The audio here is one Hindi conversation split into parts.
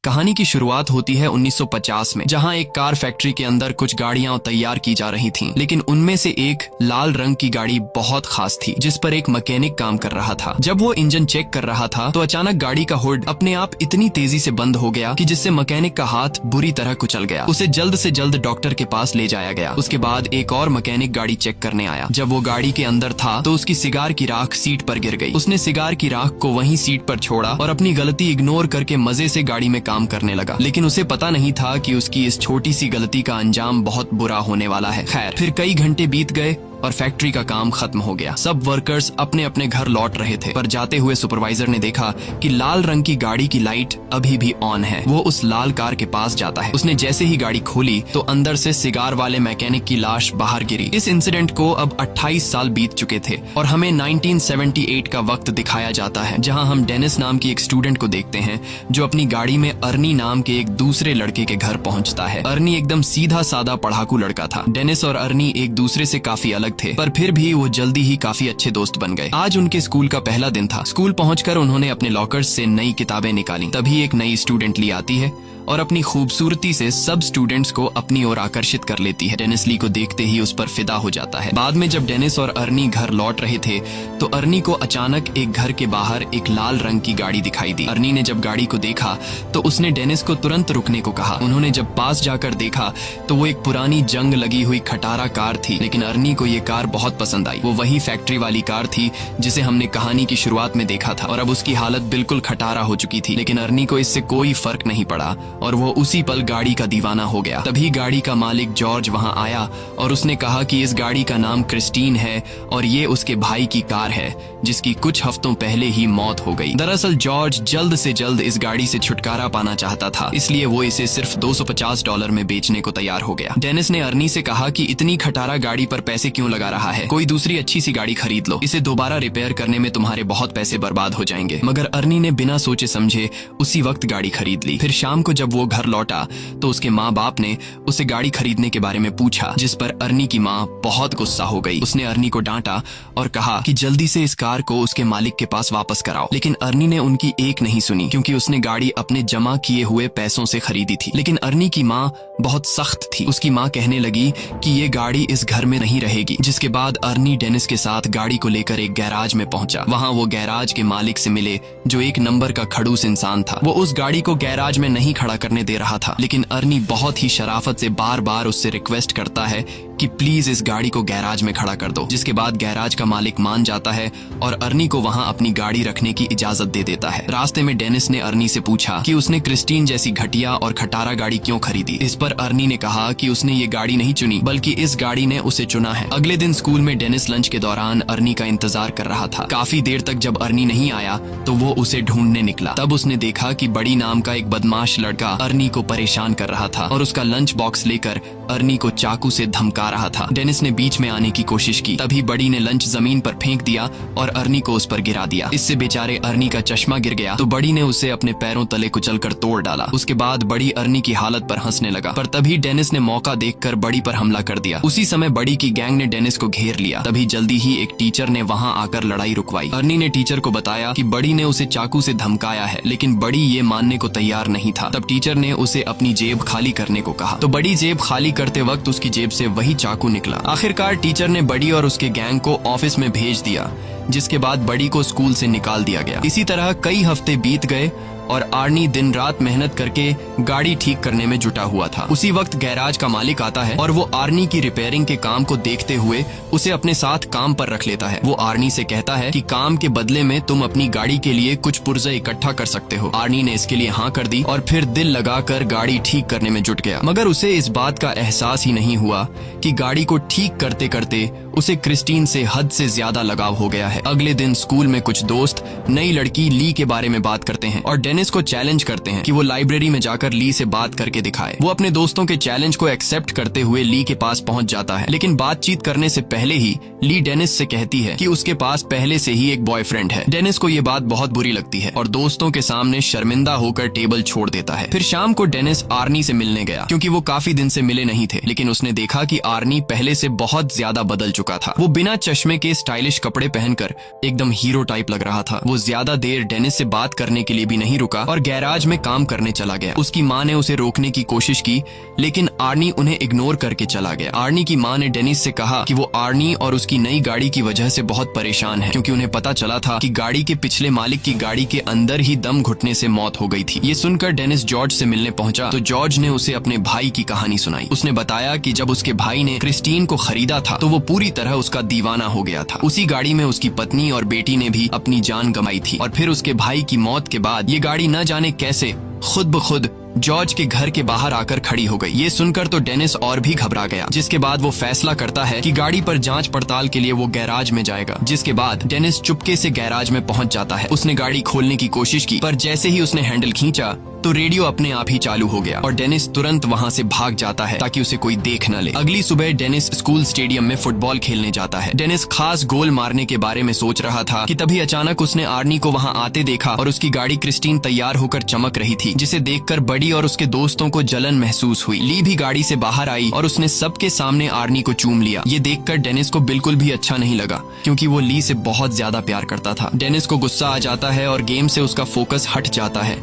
कहानी की शुरुआत होती है 1950 में, जहां एक कार फैक्ट्री के अंदर कुछ गाड़ियां तैयार की जा रही थीं। लेकिन उनमें से एक लाल रंग की गाड़ी बहुत खास थी, जिस पर एक मैकेनिक काम कर रहा था। जब वो इंजन चेक कर रहा था तो अचानक गाड़ी का हुड अपने आप इतनी तेजी से बंद हो गया कि जिससे मैकेनिक का हाथ बुरी तरह कुचल गया। उसे जल्द से जल्द डॉक्टर के पास ले जाया गया। उसके बाद एक और मैकेनिक गाड़ी चेक करने आया। जब वो गाड़ी के अंदर था तो उसकी सिगार की राख सीट पर गिर गई। उसने सिगार की राख को वहीं सीट पर छोड़ा और अपनी गलती इग्नोर करके मजे से गाड़ी में काम करने लगा। लेकिन उसे पता नहीं था कि उसकी इस छोटी सी गलती का अंजाम बहुत बुरा होने वाला है। खैर, फिर कई घंटे बीत गए और फैक्ट्री का काम खत्म हो गया। सब वर्कर्स अपने अपने घर लौट रहे थे, पर जाते हुए सुपरवाइजर ने देखा कि लाल रंग की गाड़ी की लाइट अभी भी ऑन है। वो उस लाल कार के पास जाता है। उसने जैसे ही गाड़ी खोली तो अंदर से सिगार वाले मैकेनिक की लाश बाहर गिरी। इस इंसिडेंट को अब 28 साल बीत चुके थे और हमें 1978 का वक्त दिखाया जाता है, जहां हम डेनिस नाम की एक स्टूडेंट को देखते हैं जो अपनी गाड़ी में अर्नी नाम के एक दूसरे लड़के के घर पहुंचता है। अर्नी एकदम सीधा साधा पढ़ाकू लड़का था। डेनिस और अर्नी एक दूसरे से काफी अलग थे, पर फिर भी वो जल्दी ही काफी अच्छे दोस्त बन गए। आज उनके स्कूल का पहला दिन था। स्कूल पहुंचकर उन्होंने अपने लॉकर्स से नई किताबें निकाली। तभी एक नई स्टूडेंट ली आती है और अपनी खूबसूरती से सब स्टूडेंट्स को अपनी ओर आकर्षित कर लेती है। डेनिस ली को देखते ही उस पर फिदा हो जाता है। बाद में जब डेनिस और अर्नी घर लौट रहे थे तो अर्नी को अचानक एक घर के बाहर एक लाल रंग की गाड़ी दिखाई दी। अर्नी ने जब गाड़ी को देखा तो उसने डेनिस को तुरंत रुकने को कहा। उन्होंने जब पास जाकर देखा तो वो एक पुरानी जंग लगी हुई खटारा कार थी, लेकिन अर्नी को ये कार बहुत पसंद आई। वो वही फैक्ट्री वाली कार थी जिसे हमने कहानी की शुरुआत में देखा था, और अब उसकी हालत बिल्कुल खटारा हो चुकी थी। लेकिन अर्नी को इससे कोई फर्क नहीं पड़ा और वो उसी पल गाड़ी का दीवाना हो गया। तभी गाड़ी का मालिक जॉर्ज वहां आया और उसने कहा कि इस गाड़ी का नाम क्रिस्टीन है और ये उसके भाई की कार है जिसकी कुछ हफ्तों पहले ही मौत हो गई। दरअसल जॉर्ज जल्द से जल्द इस गाड़ी से छुटकारा पाना चाहता था, इसलिए वो इसे सिर्फ $250 में बेचने को तैयार हो गया। डेनिस ने अर्नी से कहा कि इतनी खटारा गाड़ी पर पैसे क्यों लगा रहा है, कोई दूसरी अच्छी सी गाड़ी खरीद लो, इसे दोबारा रिपेयर करने में तुम्हारे बहुत पैसे बर्बाद हो जाएंगे। मगर अर्नी ने बिना सोचे समझे उसी वक्त गाड़ी खरीद ली। फिर शाम को जब वो घर लौटा तो उसके माँ बाप ने उसे गाड़ी खरीदने के बारे में पूछा, जिस पर अर्नी की माँ बहुत गुस्सा हो गई। उसने अर्नी को डांटा और कहा कि जल्दी से इस कार को उसके मालिक के पास वापस कराओ। लेकिन अर्नी ने उनकी एक नहीं सुनी, क्योंकि उसने गाड़ी अपने जमा किए हुए पैसों से खरीदी थी। लेकिन अर्नी की माँ बहुत सख्त थी। उसकी माँ कहने लगी कि ये गाड़ी इस घर में नहीं रहेगी। जिसके बाद अर्नी डेनिस के साथ गाड़ी को लेकर एक गैराज में पहुंचा। वहां वो गैराज के मालिक से मिले, जो एक नंबर का खड़ूस इंसान था। वो उस गाड़ी को गैराज में नहीं खड़ा करने दे रहा था, लेकिन अर्नी बहुत ही शराफत से बार बार उससे रिक्वेस्ट करता है कि प्लीज इस गाड़ी को गैराज में खड़ा कर दो। जिसके बाद गैराज का मालिक मान जाता है और अर्नी को वहां अपनी गाड़ी रखने की इजाजत दे देता है। रास्ते में डेनिस ने अर्नी से पूछा कि उसने क्रिस्टीन जैसी घटिया और खटारा गाड़ी क्यों खरीदी। इस पर अर्नी ने कहा कि उसने ये गाड़ी नहीं चुनी, बल्कि इस गाड़ी ने उसे चुना है। अगले दिन स्कूल में डेनिस लंच के दौरान अर्नी का इंतजार कर रहा था। काफी देर तक जब अर्नी नहीं आया तो वो उसे ढूंढने निकला। तब उसने देखा कि बड़ी नाम का एक बदमाश लड़का अर्नी को परेशान कर रहा था और उसका लंच बॉक्स लेकर अर्नी को चाकू से धमका रहा था। डेनिस ने बीच में आने की कोशिश की, तभी बड़ी ने लंच जमीन पर फेंक दिया और अर्नी को उस पर गिरा दिया। इससे बेचारे अर्नी का चश्मा गिर गया तो बड़ी ने उसे अपने पैरों तले कुचलकर तोड़ डाला। उसके बाद बड़ी अर्नी की हालत पर हंसने लगा, पर तभी डेनिस ने मौका देखकर बड़ी पर हमला कर दिया। उसी समय बड़ी की गैंग ने डेनिस को घेर लिया। तभी जल्दी ही एक टीचर ने वहां आकर लड़ाई रुकवाई। अर्नी ने टीचर को बताया कि बड़ी ने उसे चाकू से धमकाया है, लेकिन बड़ी ये मानने को तैयार नहीं था। तब टीचर ने उसे अपनी जेब खाली करने को कहा, तो बड़ी जेब खाली करते वक्त उसकी जेब से वही चाकू निकला। आखिरकार टीचर ने बड़ी और उसके गैंग को ऑफिस में भेज दिया, जिसके बाद बड़ी को स्कूल से निकाल दिया गया। इसी तरह कई हफ्ते बीत गए और आर्नी दिन रात मेहनत करके गाड़ी ठीक करने में जुटा हुआ था। उसी वक्त गैराज का मालिक आता है और वो आर्नी की रिपेयरिंग के काम को देखते हुए उसे अपने साथ काम पर रख लेता है। वो आर्नी से कहता है कि काम के बदले में तुम अपनी गाड़ी के लिए कुछ पुर्जे इकट्ठा कर सकते हो। आर्नी ने इसके लिए हाँ कर दी और फिर दिल लगाकर गाड़ी ठीक करने में जुट गया। मगर उसे इस बात का एहसास ही नहीं हुआ कि गाड़ी को ठीक करते करते उसे क्रिस्टीन से हद से ज्यादा लगाव हो गया है। अगले दिन स्कूल में कुछ दोस्त नई लड़की ली के बारे में बात करते हैं और डेनिस को चैलेंज करते हैं कि वो लाइब्रेरी में जाकर ली से बात करके दिखाए। वो अपने दोस्तों के चैलेंज को एक्सेप्ट करते हुए ली के पास पहुंच जाता है, लेकिन बातचीत करने से पहले ही ली डेनिस से कहती है कि उसके पास पहले से ही एक बॉयफ्रेंड है। डेनिस को ये बात बहुत बुरी लगती है और दोस्तों के सामने शर्मिंदा होकर टेबल छोड़ देता है। फिर शाम को डेनिस आर्नी से मिलने गया, क्योंकि वो काफी दिन से मिले नहीं थे। लेकिन उसने देखा कि आर्नी पहले से बहुत ज्यादा बदल चुका था। वो बिना चश्मे के स्टाइलिश कपड़े पहनकर एकदम हीरो टाइप लग रहा था। वो ज्यादा देर डेनिस से बात करने के लिए भी नहीं रुका रुका और गैराज में काम करने चला गया। उसकी माँ ने उसे रोकने की कोशिश की, लेकिन आर्नी उन्हें इग्नोर करके चला गया। आर्नी की माँ ने डेनिस से कहा कि वो आर्नी और उसकी नई गाड़ी की वजह से बहुत परेशान है, क्योंकि उन्हें पता चला था कि गाड़ी के पिछले मालिक की गाड़ी के अंदर ही दम घुटने से मौत हो गई थी। ये सुनकर डेनिस जॉर्ज से मिलने पहुंचा तो जॉर्ज ने उसे अपने भाई की कहानी सुनाई। उसने बताया कि जब उसके भाई ने क्रिस्टीन को खरीदा था तो वो पूरी तरह उसका दीवाना हो गया था। उसी गाड़ी में उसकी पत्नी और बेटी ने भी अपनी जान गंवाई थी और फिर उसके भाई की मौत के बाद ये गाड़ी न जाने कैसे खुद ब खुद जॉर्ज के घर के बाहर आकर खड़ी हो गई। ये सुनकर तो डेनिस और भी घबरा गया, जिसके बाद वो फैसला करता है कि गाड़ी पर जांच पड़ताल के लिए वो गैराज में जाएगा। जिसके बाद डेनिस चुपके से गैराज में पहुंच जाता है। उसने गाड़ी खोलने की कोशिश की, पर जैसे ही उसने हैंडल खींचा तो रेडियो अपने आप ही चालू हो गया और डेनिस तुरंत वहां से भाग जाता है ताकि उसे कोई देख न ले। अगली सुबह डेनिस स्कूल स्टेडियम में फुटबॉल खेलने जाता है। डेनिस खास गोल मारने के बारे में सोच रहा था कि तभी अचानक उसने आर्नी को वहां आते देखा और उसकी गाड़ी क्रिस्टीन तैयार होकर चमक रही थी, जिसे देखकर बडी और उसके दोस्तों को जलन महसूस हुई। ली भी गाड़ी से बाहर आई और उसने सबके सामने आर्नी को चूम लिया। ये देखकर डेनिस को बिल्कुल भी अच्छा नहीं लगा, क्योंकि वो ली से बहुत ज्यादा प्यार करता था। डेनिस को गुस्सा आ जाता है और गेम से उसका फोकस हट जाता है।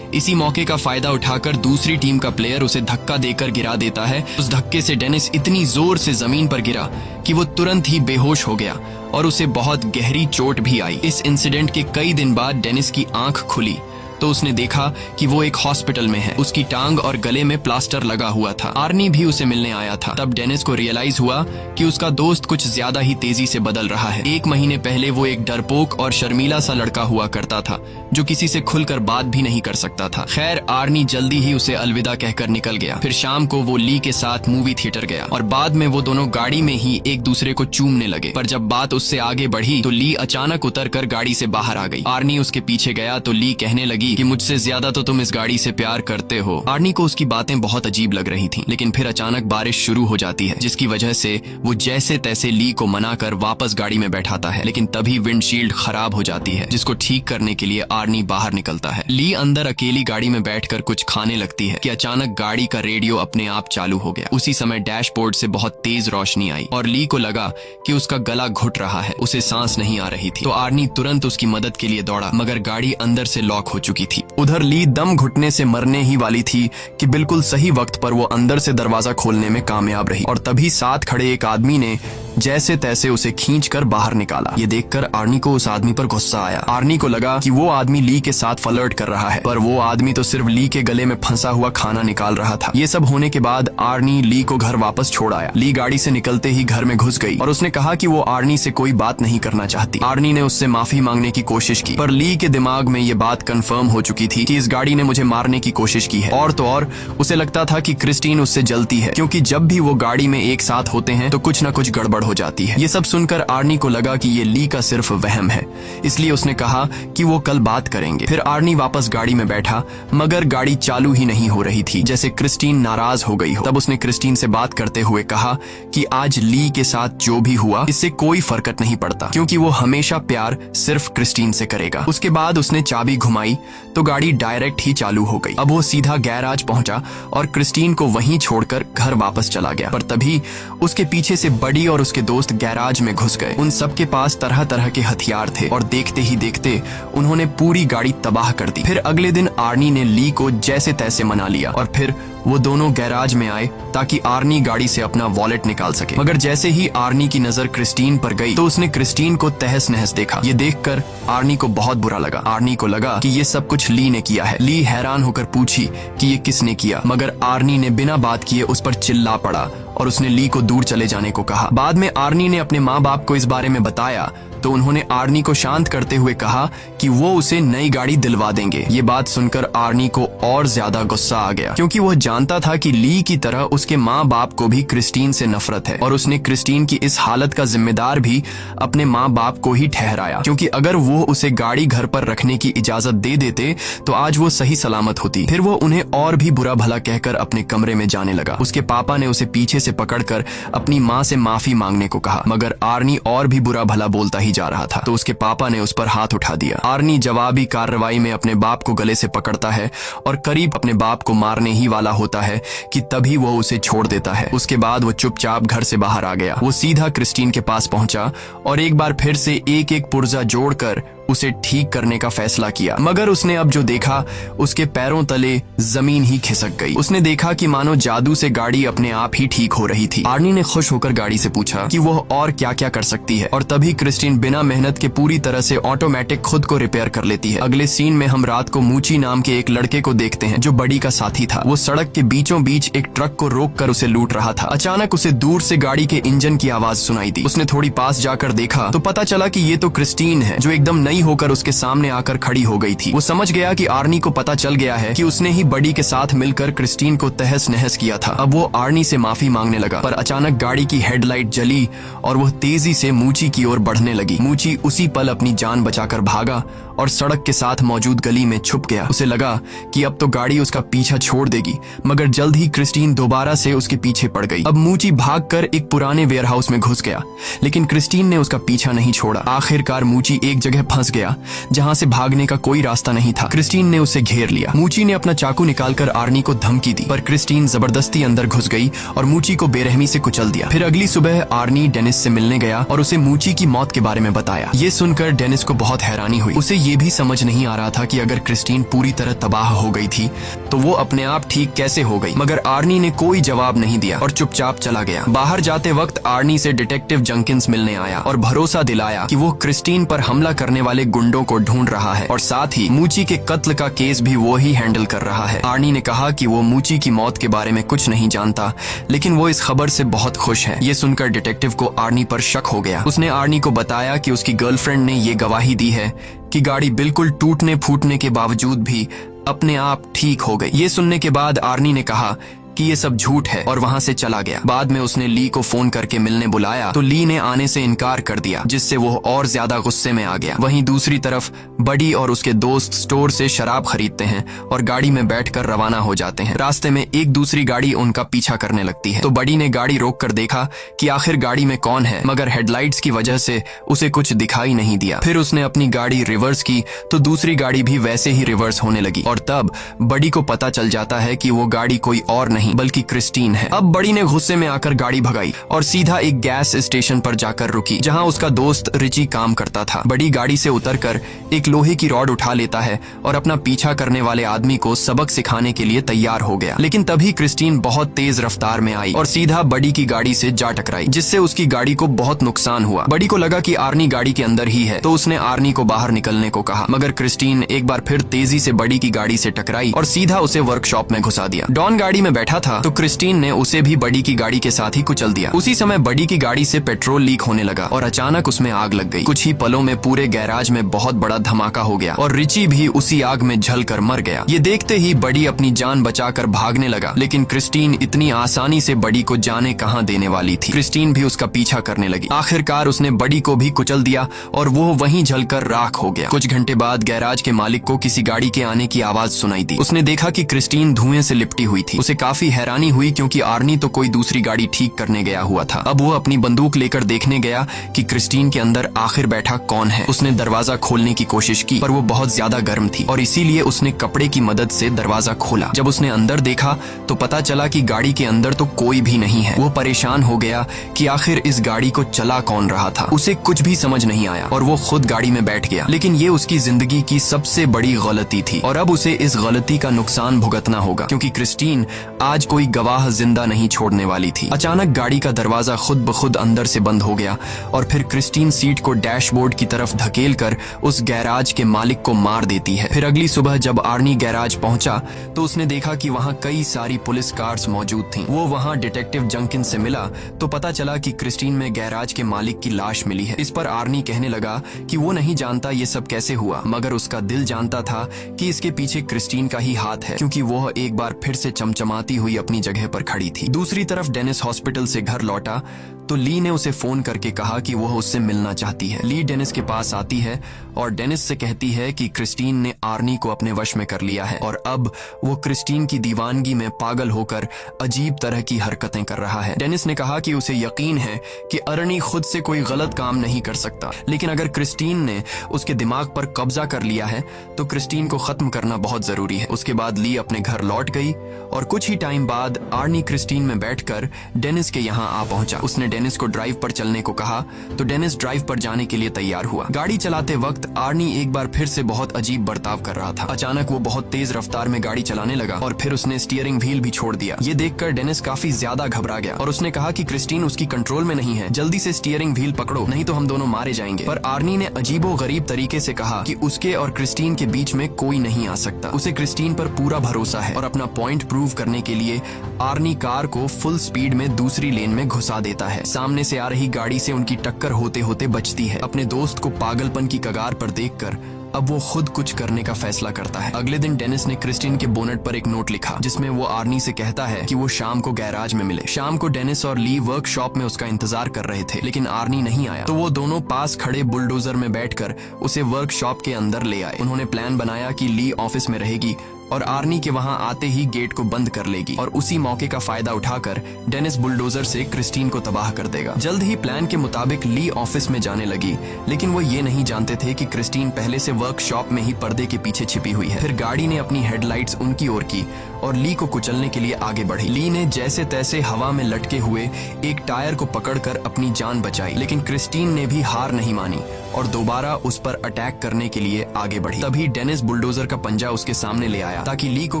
इसी मौके का फायदा उठाकर दूसरी टीम का प्लेयर उसे धक्का देकर गिरा देता है। उस धक्के से डेनिस इतनी जोर से जमीन पर गिरा कि वो तुरंत ही बेहोश हो गया और उसे बहुत गहरी चोट भी आई। इस इंसिडेंट के कई दिन बाद डेनिस की आंख खुली तो उसने देखा कि वो एक हॉस्पिटल में है। उसकी टांग और गले में प्लास्टर लगा हुआ था। आर्नी भी उसे मिलने आया था। तब डेनिस को रियलाइज हुआ कि उसका दोस्त कुछ ज्यादा ही तेजी से बदल रहा है। 1 महीने पहले वो एक डरपोक और शर्मीला सा लड़का हुआ करता था, जो किसी से खुलकर बात भी नहीं कर सकता था। खैर, आर्नी जल्दी ही उसे अलविदा कहकर निकल गया। फिर शाम को वो ली के साथ मूवी थिएटर गया और बाद में वो दोनों गाड़ी में ही एक दूसरे को चूमने लगे। पर जब बात उससे आगे बढ़ी तो ली अचानक उतरकर गाड़ी से बाहर आ गई। आर्नी उसके पीछे गया तो ली कहने लगी कि मुझसे ज्यादा तो तुम इस गाड़ी से प्यार करते हो। आर्नी को उसकी बातें बहुत अजीब लग रही थीं, लेकिन फिर अचानक बारिश शुरू हो जाती है, जिसकी वजह से वो जैसे तैसे ली को मनाकर वापस गाड़ी में बैठाता है। लेकिन तभी विंडशील्ड खराब हो जाती है, जिसको ठीक करने के लिए आर्नी बाहर निकलता है। ली अंदर अकेली गाड़ी में बैठकर कुछ खाने लगती है कि अचानक गाड़ी का रेडियो अपने आप चालू हो गया। उसी समय डैशबोर्ड से बहुत तेज रोशनी आई और ली को लगा कि उसका गला घुट रहा है, उसे सांस नहीं आ रही थी। तो आर्नी तुरंत उसकी मदद के लिए दौड़ा, मगर गाड़ी अंदर से लॉक हो चुकी थी। उधर ली दम घुटने से मरने ही वाली थी कि बिल्कुल सही वक्त पर वो अंदर से दरवाजा खोलने में कामयाब रही और तभी साथ खड़े एक आदमी ने जैसे तैसे उसे खींचकर बाहर निकाला। ये देखकर आर्नी को उस आदमी पर गुस्सा आया। आर्नी को लगा कि वो आदमी ली के साथ फ्लर्ट कर रहा है, पर वो आदमी तो सिर्फ ली के गले में फंसा हुआ खाना निकाल रहा था। ये सब होने के बाद आर्नी ली को घर वापस छोड़ आया। ली गाड़ी से निकलते ही घर में घुस गई और उसने कहा कि वो आर्नी से कोई बात नहीं करना चाहती। आर्नी ने उससे माफी मांगने की कोशिश की, पर ली के दिमाग में ये बात कंफर्म हो चुकी थी कि इस गाड़ी ने मुझे मारने की कोशिश की है। और तो और उसे लगता था कि क्रिस्टीन उससे जलती है, क्योंकि जब भी वो गाड़ी में एक साथ होते हैं तो कुछ न कुछ गड़बड़ हो जाती है। ये सब सुनकर आर्नी को लगा कि ये ली का सिर्फ वहम है, इसलिए उसने कहा कि वो कल बात करेंगे। फिर आर्नी वापस गाड़ी में बैठा, मगर गाड़ी चालू ही नहीं हो रही थी, जैसे क्रिस्टीन नाराज हो गई हो। तब उसने क्रिस्टीन से बात करते हुए कहा कि आज ली के साथ जो भी हुआ इससे कोई फर्क नहीं पड़ता, क्योंकि वो हमेशा प्यार सिर्फ क्रिस्टीन से करेगा। उसके बाद उसने चाबी घुमाई तो गाड़ी डायरेक्ट ही चालू हो गई। अब वो सीधा गैराज पहुंचा और क्रिस्टीन को वहीं छोड़कर घर वापस चला गया। पर तभी उसके पीछे से बडी और उसके दोस्त गैराज में घुस गए। उन सबके पास तरह तरह के हथियार थे और देखते ही देखते उन्होंने पूरी गाड़ी तबाह कर दी। फिर अगले दिन आर्नी ने ली को जैसे तैसे मना लिया और फिर वो दोनों गैराज में आए ताकि आर्नी गाड़ी से अपना वॉलेट निकाल सके। मगर जैसे ही आर्नी की नजर क्रिस्टीन पर गई तो उसने क्रिस्टीन को तहस नहस देखा। ये देखकर आर्नी को बहुत बुरा लगा। आर्नी को लगा कि ये सब कुछ ली ने किया है। ली हैरान होकर पूछी कि ये किसने किया, मगर आर्नी ने बिना बात किए उस पर चिल्ला पड़ा और उसने ली को दूर चले जाने को कहा। बाद में आर्नी ने अपने माँ बाप को इस बारे में बताया तो उन्होंने आर्नी को शांत करते हुए कहा कि वो उसे नई गाड़ी दिलवा देंगे। ये बात सुनकर आर्नी को और ज्यादा गुस्सा आ गया, क्योंकि वह जानता था कि ली की तरह उसके माँ बाप को भी क्रिस्टीन से नफरत है और उसने क्रिस्टीन की इस हालत का जिम्मेदार भी अपने माँ बाप को ही ठहराया, क्योंकि अगर वो उसे गाड़ी घर पर रखने की इजाजत दे देते तो आज वो सही सलामत होती। फिर वो उन्हें और भी बुरा भला कहकर अपने कमरे में जाने लगा। उसके पापा ने उसे पीछे से पकड़कर अपनी माँ से माफी मांगने को कहा, मगर आर्नी और भी बुरा भला बोलता ही जा रहा था तो उसके पापा ने उस पर हाथ उठा दिया। आर्नी जवाबी कार्रवाई में अपने बाप को गले से पकड़ता है और करीब अपने बाप को मारने ही वाला होता है कि तभी वो उसे छोड़ देता है। उसके बाद वो चुपचाप घर से बाहर आ गया। वो सीधा क्रिस्टीन के पास पहुंचा और एक बार फिर से एक एक पुर्जा जोड़कर उसे ठीक करने का फैसला किया। मगर उसने अब जो देखा उसके पैरों तले जमीन ही खिसक गई। उसने देखा कि मानो जादू से गाड़ी अपने आप ही ठीक हो रही थी। आर्नी ने खुश होकर गाड़ी से पूछा कि वह और क्या क्या कर सकती है, और तभी क्रिस्टीन बिना मेहनत के पूरी तरह से ऑटोमेटिक खुद को रिपेयर कर लेती है। अगले सीन में हम रात को मूची नाम के एक लड़के को देखते हैं जो बडी का साथी था। वो सड़क के बीचों बीच एक ट्रक को रोक कर उसे लूट रहा था। अचानक उसे दूर से गाड़ी के इंजन की आवाज सुनाई दी। उसने थोड़ी पास जाकर देखा तो पता चला कि ये तो क्रिस्टीन है, जो एकदम नई होकर उसके सामने आकर खड़ी हो गई थी। वो समझ गया कि आर्नी को पता चल गया है कि उसने ही बडी के साथ मिलकर क्रिस्टीन को तहस नहस किया था। अब वो आर्नी से माफी मांगने लगा, पर अचानक गाड़ी की हेडलाइट जली और वह तेजी से मूची की ओर बढ़ने लगी। मूची उसी पल अपनी जान बचाकर भागा और सड़क के साथ मौजूद गली में छुप गया। उसे लगा कि अब तो गाड़ी उसका पीछा छोड़ देगी, मगर जल्द ही क्रिस्टीन दोबारा से उसके पीछे पड़ गई। अब मूची भागकर एक पुराने वेयरहाउस में घुस गया, लेकिन क्रिस्टीन ने उसका पीछा नहीं छोड़ा। आखिरकार मूची एक जगह फंस गया जहां से भागने का कोई रास्ता नहीं था। क्रिस्टीन ने उसे घेर लिया। मूची ने अपना चाकू निकालकर आर्नी को धमकी दी, पर क्रिस्टीन जबरदस्ती अंदर घुस गई और मूची को बेरहमी से कुचल दिया। फिर अगली सुबह आर्नी डेनिस से मिलने गया और उसे मूची की मौत के बारे में बताया। ये सुनकर डेनिस को बहुत हैरानी हुई। उसे ये भी समझ नहीं आ रहा था कि अगर क्रिस्टीन पूरी तरह तबाह हो गई थी तो वो अपने आप ठीक कैसे हो गई। मगर आर्नी ने कोई जवाब नहीं दिया और चुपचाप चला गया। बाहर जाते वक्त आर्नी से डिटेक्टिव जंकिंस मिलने आया और भरोसा दिलाया कि वो क्रिस्टीन पर हमला करने वाले गुंडों को ढूंढ रहा है और साथ ही मूची के कत्ल का केस भी वो ही हैंडल कर रहा है। आर्नी ने कहा कि वो मूची की मौत के बारे में कुछ नहीं जानता, लेकिन वो इस खबर से बहुत खुश है। ये सुनकर डिटेक्टिव को आर्नी पर शक हो गया। उसने आर्नी को बताया कि उसकी गर्लफ्रेंड ने ये गवाही दी है कि गाड़ी बिल्कुल टूटने फूटने के बावजूद भी अपने आप ठीक हो गई। ये सुनने के बाद आर्नी ने कहा कि ये सब झूठ है और वहां से चला गया। बाद में उसने ली को फोन करके मिलने बुलाया तो ली ने आने से इनकार कर दिया, जिससे वो और ज्यादा गुस्से में आ गया। वहीं दूसरी तरफ बडी और उसके दोस्त स्टोर से शराब खरीदते हैं और गाड़ी में बैठकर रवाना हो जाते हैं। रास्ते में एक दूसरी गाड़ी उनका पीछा करने लगती है तो बडी ने गाड़ी रोक कर देखा कि आखिर गाड़ी में कौन है, मगर हेडलाइट्स की वजह से उसे कुछ दिखाई नहीं दिया। फिर उसने अपनी गाड़ी रिवर्स की तो दूसरी गाड़ी भी वैसे ही रिवर्स होने लगी और तब बडी को पता चल जाता है कि वो गाड़ी कोई और नहीं बल्कि क्रिस्टीन है। अब बडी ने गुस्से में आकर गाड़ी भगाई और सीधा एक गैस स्टेशन पर जाकर रुकी जहां उसका दोस्त रिची काम करता था। बडी गाड़ी से उतरकर एक लोहे की रॉड उठा लेता है और अपना पीछा करने वाले आदमी को सबक सिखाने के लिए तैयार हो गया। लेकिन तभी क्रिस्टीन बहुत तेज रफ्तार में आई और सीधा बडी की गाड़ी से जा टकराई, जिससे उसकी गाड़ी को बहुत नुकसान हुआ। बडी को लगा कि आर्नी गाड़ी के अंदर ही है तो उसने आर्नी को बाहर निकलने को कहा, मगर क्रिस्टीन एक बार फिर तेजी से बडी की गाड़ी से टकराई और सीधा उसे वर्कशॉप में घुसा दिया। डॉन गाड़ी में बैठा था तो क्रिस्टीन ने उसे भी बडी की गाड़ी के साथ ही कुचल दिया। उसी समय बडी की गाड़ी से पेट्रोल लीक होने लगा और अचानक उसमें आग लग गई। कुछ ही पलों में पूरे गैराज में बहुत बड़ा धमाका हो गया और रिची भी उसी आग में जलकर मर गया। ये देखते ही बडी अपनी जान बचाकर भागने लगा, लेकिन क्रिस्टीन इतनी आसानी से बडी को जाने कहां देने वाली थी। क्रिस्टीन भी उसका पीछा करने लगी। आखिरकार उसने बडी को भी कुचल दिया और वो वहीं जलकर राख हो गया। कुछ घंटे बाद गैराज के मालिक को किसी गाड़ी के आने की आवाज सुनाई दी। उसने देखा कि क्रिस्टीन धुएं से लिपटी हुई थी। उसे काफी हैरानी हुई क्योंकि आर्नी तो कोई दूसरी गाड़ी ठीक करने गया हुआ था। अब वो अपनी बंदूक लेकर देखने गया कि क्रिस्टीन के अंदर आखिर बैठा कौन है। उसने दरवाजा खोलने की कोशिश की पर वो बहुत ज्यादा गर्म थी और इसीलिए उसने कपड़े की मदद से दरवाजा खोला। जब उसने अंदर देखा तो पता चला कि गाड़ी के अंदर तो कोई भी नहीं है। वो परेशान हो गया कि आखिर इस गाड़ी को चला कौन रहा था। उसे कुछ भी समझ नहीं आया और वो खुद गाड़ी में बैठ गया। लेकिन ये उसकी जिंदगी की सबसे बड़ी गलती थी और अब उसे इस गलती का नुकसान भुगतना होगा, क्योंकि क्रिस्टीन आज कोई गवाह जिंदा नहीं छोड़ने वाली थी। अचानक गाड़ी का दरवाजा खुद ब खुद अंदर से बंद हो गया और फिर क्रिस्टीन सीट को डैशबोर्ड की तरफ धकेलकर उस गैराज के मालिक को मार देती है। फिर अगली सुबह जब आर्नी गैराज पहुंचा तो उसने देखा कि वहां कई सारी पुलिस कार्स मौजूद थीं। वो वहां डिटेक्टिव जंकिन से मिला तो पता चला कि क्रिस्टीन में गैराज के मालिक की लाश मिली है। इस पर आर्नी कहने लगा कि वो नहीं जानता ये सब कैसे हुआ, मगर उसका दिल जानता था कि इसके पीछे क्रिस्टीन का ही हाथ है, क्योंकि वो एक बार फिर से चमचमाती हुई अपनी जगह पर खड़ी थी। दूसरी तरफ डेनिस हॉस्पिटल से घर लौटा तो ली ने उसे फोन करके कहा कि वह उससे मिलना चाहती है। ली डेनिस के पास आती है और डेनिस से कहती है कि क्रिस्टीन ने आर्नी को अपने वश में कर लिया है और अब वो क्रिस्टीन की दीवानगी में पागल होकर अजीब तरह की हरकतें कर रहा है। डेनिस ने कहा कि उसे यकीन है कि आर्नी खुद से कोई गलत काम नहीं कर सकता, लेकिन अगर क्रिस्टीन ने उसके दिमाग पर कब्जा कर लिया है तो क्रिस्टीन को खत्म करना बहुत जरूरी है। उसके बाद ली अपने घर लौट गई और कुछ ही टाइम बाद आर्नी क्रिस्टीन में बैठकर डेनिस के यहाँ आ पहुंचा। उसने डेनिस को ड्राइव पर चलने को कहा तो डेनिस ड्राइव पर जाने के लिए तैयार हुआ। गाड़ी चलाते वक्त आर्नी एक बार फिर से बहुत अजीब बर्ताव कर रहा था। अचानक वो बहुत तेज रफ्तार में गाड़ी चलाने लगा और फिर उसने स्टीयरिंग व्हील भी छोड़ दिया। ये देखकर डेनिस काफी ज्यादा घबरा गया और उसने कहा कि क्रिस्टीन उसकी कंट्रोल में नहीं है, जल्दी से स्टीयरिंग व्हील पकड़ो नहीं तो हम दोनों मारे जाएंगे। पर आर्नी ने अजीबो गरीब तरीके से कहा कि उसके और क्रिस्टीन के बीच में कोई नहीं आ सकता। उसे क्रिस्टीन पर पूरा भरोसा है और अपना पॉइंट प्रूव करने के लिए आर्नी कार को फुल स्पीड में दूसरी लेन में घुसा देता है। सामने से आ रही गाड़ी से उनकी टक्कर होते होते बचती है। अपने दोस्त को पागलपन की कगार पर देखकर अब वो खुद कुछ करने का फैसला करता है। अगले दिन डेनिस ने क्रिस्टीन के बोनट पर एक नोट लिखा जिसमें वो आर्नी से कहता है कि वो शाम को गैराज में मिले। शाम को डेनिस और ली वर्कशॉप में उसका इंतजार कर रहे थे लेकिन आर्नी नहीं आया, तो वो दोनों पास खड़े बुलडोजर में बैठकर उसे वर्कशॉप के अंदर ले आए। उन्होंने प्लान बनाया कि ली ऑफिस में रहेगी और आर्नी के वहां आते ही गेट को बंद कर लेगी और उसी मौके का फायदा उठाकर डेनिस बुलडोजर से क्रिस्टीन को तबाह कर देगा। जल्द ही प्लान के मुताबिक ली ऑफिस में जाने लगी लेकिन वो ये नहीं जानते थे कि क्रिस्टीन पहले से वर्कशॉप में ही पर्दे के पीछे छिपी हुई है। फिर गाड़ी ने अपनी हेडलाइट्स उनकी ओर की और ली को कुचलने के लिए आगे बढ़ी। ली ने जैसे तैसे हवा में लटके हुए एक टायर को पकड़कर अपनी जान बचाई लेकिन क्रिस्टीन ने भी हार नहीं मानी और दोबारा उस पर अटैक करने के लिए आगे बढ़ी। तभी डेनिस बुलडोजर का पंजा उसके सामने ले आया ताकि ली को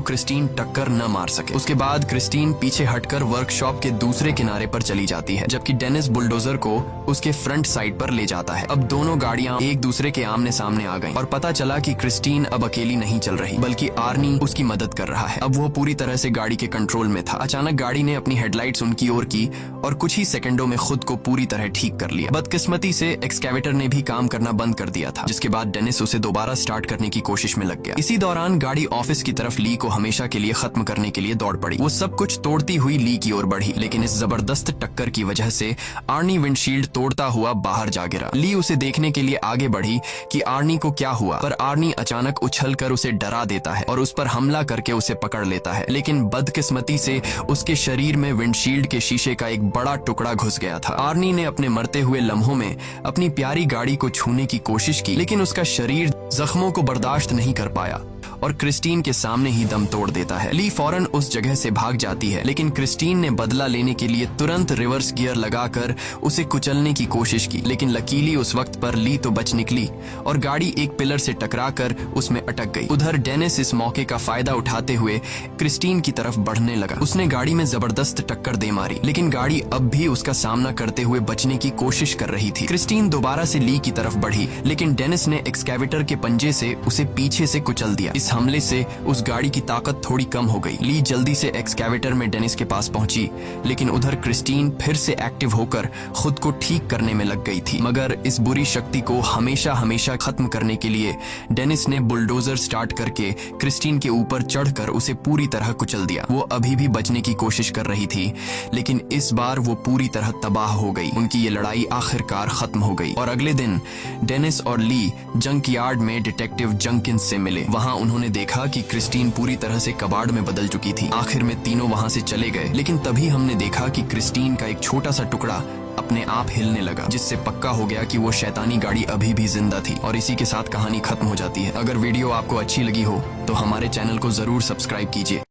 क्रिस्टीन टक्कर न मार सके। उसके बाद क्रिस्टीन पीछे हटकर वर्कशॉप के दूसरे किनारे पर चली जाती है जबकि डेनिस बुलडोजर को उसके फ्रंट साइड पर ले जाता है। अब दोनों गाड़ियां एक दूसरे के आमने सामने आ गईं और पता चला कि क्रिस्टीन अब अकेली नहीं चल रही बल्कि आर्नी उसकी मदद कर रहा है। अब वो पूरी तरह से गाड़ी के कंट्रोल में था। अचानक गाड़ी ने अपनी हेडलाइट्स उनकी ओर की और कुछ ही सेकंडों में खुद को पूरी तरह ठीक कर लिया। बदकिस्मती से एक्सकैवेटर ने भी काम करना बंद कर दिया था जिसके बाद डेनिस उसे दोबारा स्टार्ट करने की कोशिश में लग गया। इसी दौरान गाड़ी ऑफिस की तरफ ली को हमेशा के लिए खत्म करने के लिए दौड़ पड़ी। वो सब कुछ तोड़ती हुई ली की ओर बढ़ी लेकिन इस जबरदस्त टक्कर की वजह से आर्नी विंडशील्ड तोड़ता हुआ बाहर जा गिरा। ली उसे देखने के लिए आगे बढ़ी कि आर्नी को क्या हुआ, पर आर्नी अचानक उछलकर उसे डरा देता है और उस पर हमला करके उसे पकड़ लेता है। लेकिन बदकिस्मती से उसके शरीर में विंडशील्ड के शीशे का एक बड़ा टुकड़ा घुस गया था। आर्नी ने अपने मरते हुए लम्हों में अपनी प्यारी गाड़ी को छूने की कोशिश की लेकिन उसका शरीर जख्मों को बर्दाश्त नहीं कर पाया और क्रिस्टीन के सामने ही दम तोड़ देता है। ली फौरन उस जगह से भाग जाती है लेकिन क्रिस्टीन ने बदला लेने के लिए तुरंत रिवर्स गियर लगाकर उसे कुचलने की कोशिश की लेकिन लकीली उस वक्त पर ली तो बच निकली और गाड़ी एक पिलर से टकराकर उसमें अटक गई। उधर डेनिस इस मौके का फायदा उठाते हुए क्रिस्टीन की तरफ बढ़ने लगा। उसने गाड़ी में जबरदस्त टक्कर दे मारी लेकिन गाड़ी अब भी उसका सामना करते हुए बचने की कोशिश कर रही थी। क्रिस्टीन दोबारा से ली की तरफ बढ़ी लेकिन डेनिस ने एक्सकैवेटर के पंजे से उसे पीछे से कुचल दिया। इस हमले से उस गाड़ी की ताकत थोड़ी कम हो गई। ली जल्दी से एक्सकैवेटर में डेनिस के पास पहुंची लेकिन उधर क्रिस्टीन फिर से एक्टिव होकर खुद को ठीक करने में लग गई थी। मगर इस बुरी शक्ति को हमेशा हमेशा खत्म करने के लिए डेनिस ने बुलडोजर स्टार्ट करके क्रिस्टीन के ऊपर चढ़कर उसे पूरी तरह कुचल दिया। वो अभी भी बचने की कोशिश कर रही थी लेकिन इस बार वो पूरी तरह तबाह हो गई। उनकी ये लड़ाई आखिरकार खत्म हो गई और अगले दिन डेनिस और ली जंक यार्ड में डिटेक्टिव जंकिंस से मिले। वहां उन्होंने देखा कि क्रिस्टीन पूरी तरह से कबाड़ में बदल चुकी थी। आखिर में तीनों वहां से चले गए लेकिन तभी हमने देखा कि क्रिस्टीन का एक छोटा सा टुकड़ा अपने आप हिलने लगा जिससे पक्का हो गया कि वो शैतानी गाड़ी अभी भी जिंदा थी। और इसी के साथ कहानी खत्म हो जाती है। अगर वीडियो आपको अच्छी लगी हो तो हमारे चैनल को जरूर सब्सक्राइब कीजिए।